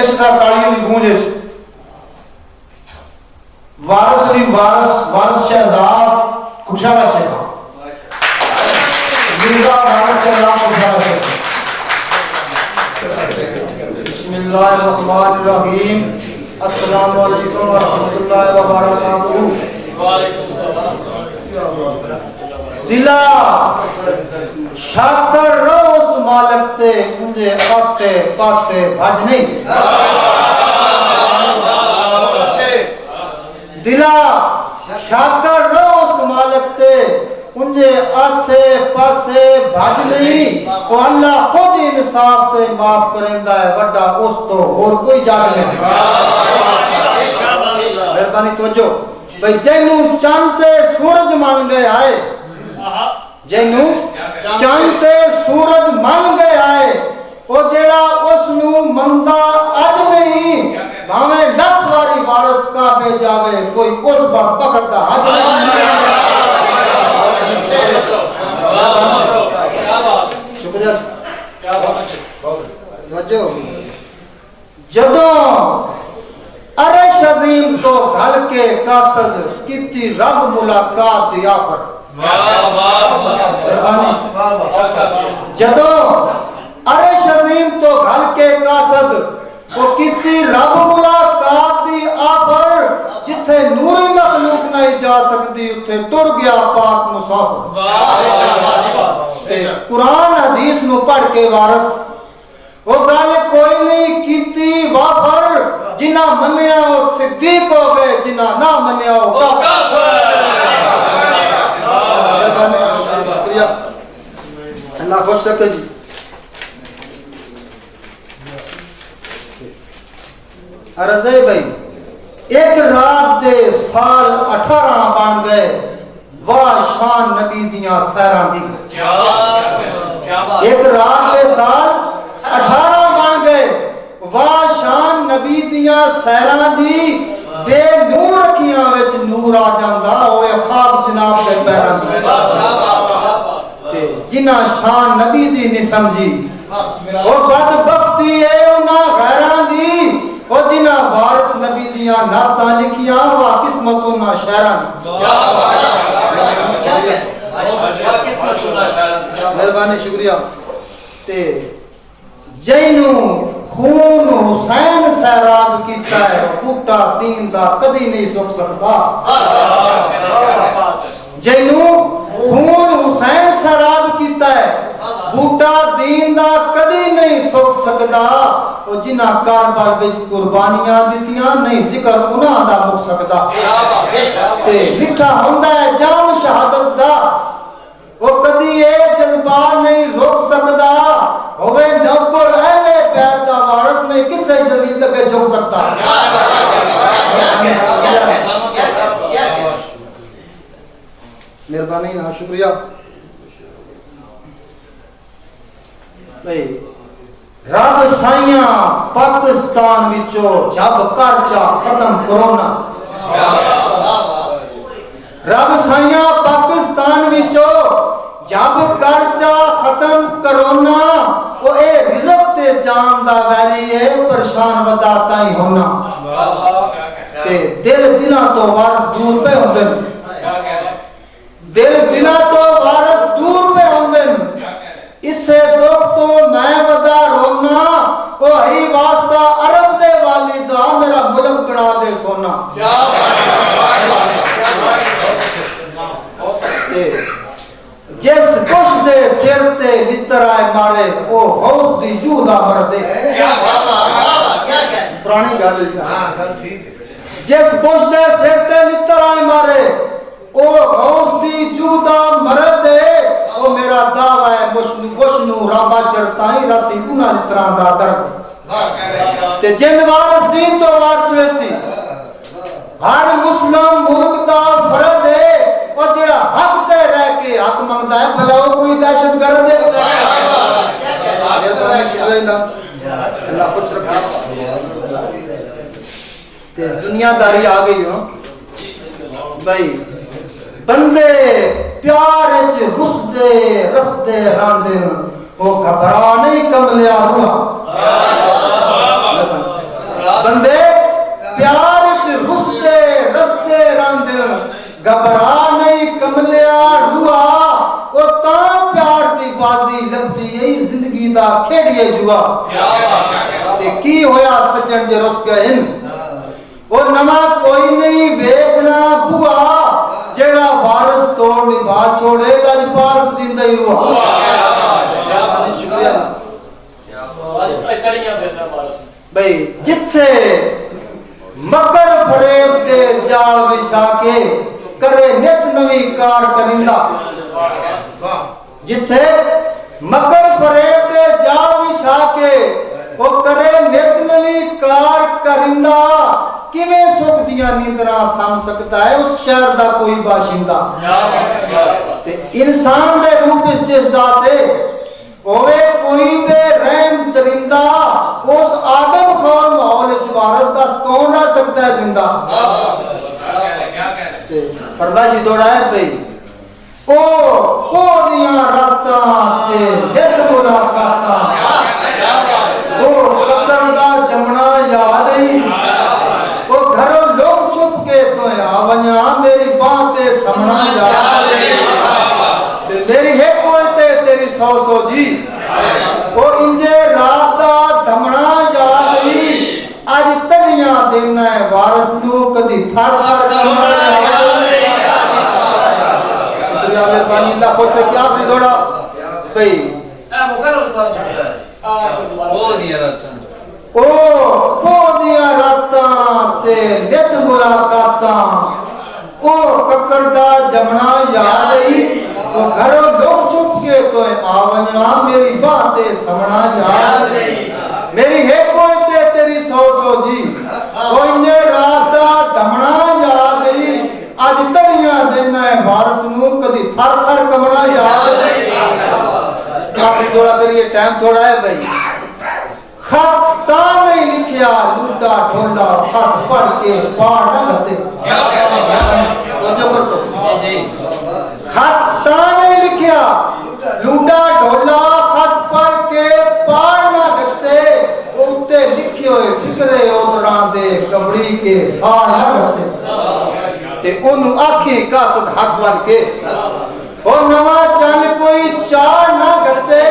اس طرح تالیوں کی گونج وارث بھی وارث شہزاد خوشحالہ سے مرزا وارث شہزاد خوشحالہ سے بسم اللہ الرحمن الرحیم السلام علیکم ورحمۃ اللہ وبرکاتہ وعلیکم السلام دلا شاکر روز مالک تے انجے آسے پاسے بھاج نہیں دلا شاکر روز مالک تے انجے آسے پاسے بھاج نہیں وہ اللہ خود انصاف تے معاف کرندہ ہے وڈا اس تو اور کوئی جاگ نہیں مہربانی توجہ بھئی جینو چانتے سورج مان گئے آئے جینو چانتے سورج مان گئے آئے وہ جیڑا اس نو مندہ اج نہیں بھامے لکھ واری وارث کا بے جاوے کوئی اس وقت دا حد نہیں شکریہ جدوں عرش عظیم تو گھل کے قاصد کتی رب ملاقات یافر جدوں عرش عظیم تو گھل کے قاصد وہ کتی رب ملاقات دی آفر جتھے نوری مخلوق نہیں جا سکتی اتھے ٹر گیا پاک مسافر قرآن حدیث نو پڑھ کے وارث وہ گل کوئی نہیں کیتی وافر جنہ منیا وہ صدیق ہو گئے جنہ نہ منیا وہ کافر اللہ خوش رکھے جی عرضے بھائی ایک رات دے سال 18 بن گئے واہ شان نبی دیاں سیراں دی ایک رات دے سال 18 بن گئے واہ شان نبی دیاں سیراں دی بے نور رکھیاں وچ نور آ جاندا ہوئے خواب جناب دے پیراں دی جنہ شان نبی دی نہیں سمجھی او بدبختی ہے انہاں غیراں دی او جنہ وارث نبی دیاں نعتاں لکھیاں وا قسمتوں نہ شہراں مہربانی شکریہ تے جینو خون حسین سیراب کیتا ہے بوٹا دین دا کدی نہیں سک سکتا جینو خون حسین سیراب کیتا ہے بوٹا دین دا کدی نہیں سک سکتا وہ جنہ کاربار وچ قربانیاں دتیاں نہیں ذکر انہاں دا مک سکتا تے میٹھا ہوندا ہے جام شہادت دا وہ کدی اے جذبہ نہیں روک سکتا ہوئے نوکر اہل بیت دا وارث نہیں کسے جزید پہ جھک سکتا مہربانی نا شکریہ رب سائیاں پاکستان وچوں جب کرچا ختم کرونا رب سائیاں پاکستان وچوں جب کرچا ختم کرونا وہ اے رزق تے جان دا ویری ہے پریشان ودا تائیں ہونا تے دل دنہ تو وارث دور پہ ہوندن دل دنہ تو وارث دور پہ ہوندن اس سے دکھ تو میں ودا رونا وہ ہی واسطہ عرب دے والدہ میرا ملک بنا دے سونا جس کش دے سر تے لتر آئے مارے وہ غوث دی جودہ مردے پرانی گھر جس کش دے سر تے لتر آئے مارے وہ غوث دی جودہ مردے وہ میرا دعویٰ ہے مشنو رابا شرطائیں رسی گناہ لتران دا درد تے جن وارث دین تو وارث ویسی ہر مسلم ملک دا فرد ہے اور جڑا حق تے رہ کے حق منگتا ہے بھلا وہ کوئی دہشت گرد ہے اللہ خوش رکھا دنیا داری آ گئی ہو بھائی بندے پیار چ رسدے رسدے راندے وہ گھبرا نہیں کملیا ہوا یہ جوا تے کی ہویا سجن جے رس گئے ان وہ نما کوئی نہیں ویکھنا بوا جیڑا وارث توڑ نبھا چھوڑے لج پاس دیندہ ہی ہوا بھئی جتھے مکر فریب دے جال بچھا کے کرے نت نوی کار کرندہ جتھے مکر فریب دے جال بچھا کے وہ کرے نت نوی کار کرندہ کیویں سکھ دیاں نیندراں سم سکتا ہے اس شہر دا کوئی باشندہ تے انسان دے روپ جس ذاتے ہوئے کوئی بے رحم درندہ اس آدم خور ماحول وارث دس کون رہ سکتا ہے زندہ فرمائشی دوڑا ہے بھئی او دیاں راتاں تے نت ملاقاتاں او ککر دا جمنا یاد ہی او گھروں لوگ چھپ کے تو یا ونجنا میری باں تے سمنا یاد ہی میری ہے کوئی تے تیری سو جی او انجے رات دا دھمنا یاد ہی آج تڑیاں دینا ہے وارث نو کدی تھر کمنا یاد دنیا میں پانی اللہ خود سے کیا بھی دوڑا بھئی او دیاں راتاں تے نت ملاقاتاں او ککر دا جمنا یاد ہی تو گھروں لوگ چھپ کے تو آونجنا میری باتیں سمنا یاد میری ہے کوئی تے تیری سو جی کوئی نے راستہ دمنا یاد ہی آج تڑیاں دینا ہے وارث نو کدی تھر تھر کمنا یاد کافی دوڑا کریے ٹائم تھوڑا ہے بھائی خط تا نہیں لکھیا لوڈا ڈھولا خط پڑھ کے پاڑ نہ گھتے خط تا نہیں لکھیا لوڈا ڈھولا خط پڑھ کے پاڑ نہ گھتے اوتے لکھے ہوئے فکرے ادران دے کمڑی کے ساڑ نہ گھتے تے انہوں آنکھیں کاسد ہاتھ بن کے اور نواں چل کوئی چاڑ نہ گھتے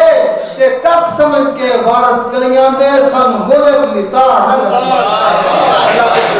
تے تک سمجھ کے وارث گلیاں دے سن ملک لتا نہ گھتے